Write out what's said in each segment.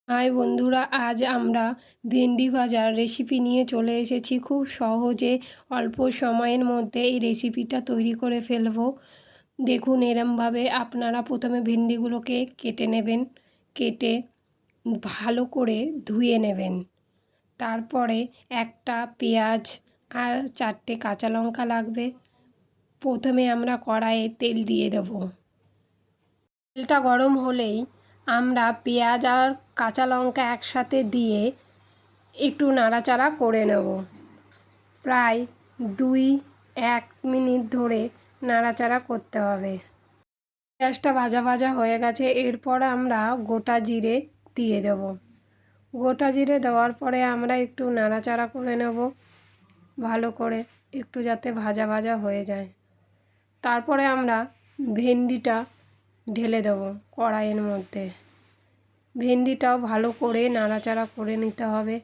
High বন্ধুরা, আজ আমরা ভেন্ডি ভাজার রেসিপি নিয়ে চলে এসেছি। খুব সহজে অল্প সময়ের মধ্যে এই রেসিপিটা তৈরি করে ফেলবো। দেখুন, এরমভাবে আপনারা প্রথমে ভেন্ডিগুলোকে কেটে নেবেন। কেটে ভালো করে ধুয়ে নেবেন। তারপরে একটা পেঁয়াজ আর 4টে কাঁচা লঙ্কা লাগবে। প্রথমে আমরা কড়াইয়ে তেল দিয়ে দেবো। তেলটা গরম হলেই আমরা পেঁয়াজ আর কাঁচা লঙ্কা একসাথে দিয়ে একটু নাড়াচাড়া করে নেব। প্রায় 2-1 মিনিট ধরে নাড়াচাড়া করতে হবে। পেঁয়াজটা ভাজা ভাজা হয়ে গেছে, এরপর আমরা গোটা জিরে দিয়ে দেব। গোটা জিরে দেওয়ার পরে আমরা একটু নাড়াচাড়া করে নেব ভালো করে, একটু যাতে ভাজা ভাজা হয়ে যায়। তারপরে আমরা ভেন্ডিটা ঢেলে দেব কড়াইয়ের মধ্যে। ভেন্ডিটাও ভালো করে নাড়াচাড়া করে নিতে হবে।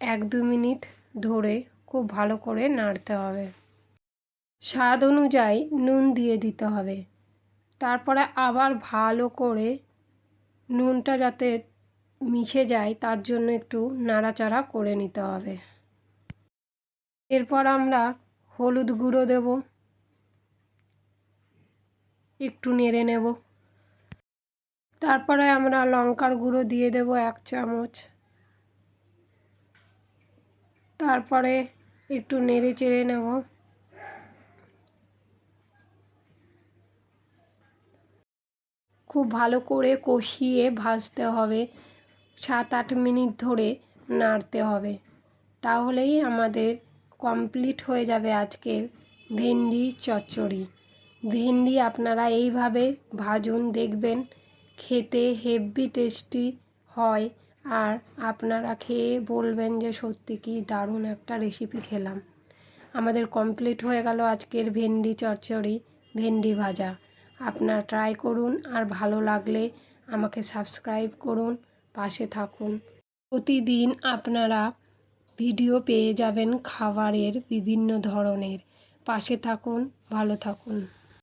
1-2 মিনিট ধরে খুব ভালো করে নাড়তে হবে। স্বাদ অনুযায়ী নুন দিয়ে দিতে হবে। তারপরে আবার ভালো করে নুনটা যাতে মিশে যায় তার জন্য একটু নাড়াচাড়া করে নিতে হবে। এরপর আমরা হলুদ গুঁড়ো দেব, একটু নেড়ে নেব। তারপরে আমরা লঙ্কার গুঁড়ো দিয়ে দেব 1 চামচ। তারপরে একটু নেড়ে চেড়ে নেব। খুব ভালো করে কষিয়ে ভাজতে হবে। 7-8 মিনিট ধরে নাড়তে হবে। তাহলেই আমাদের কমপ্লিট হয়ে যাবে আজকের ভেন্ডি চচ্চড়ি। ভেন্ডি আপনারা এইভাবে ভাজুন, দেখবেন খেতে হেভি টেস্টি হয়। আর আপনারা খেয়ে বলবেন যে সত্যি কি দারুণ একটা রেসিপি খেলাম। আমাদের কমপ্লিট হয়ে গেল আজকের ভেন্ডি চচ্চড়ি, ভেন্ডি ভাজা। আপনারা ট্রাই করুন, আর ভালো লাগলে আমাকে সাবস্ক্রাইব করুন, পাশে থাকুন। প্রতিদিন আপনারা ভিডিও পেয়ে যাবেন খাবারের বিভিন্ন ধরনের। পাশে থাকুন, ভালো থাকুন।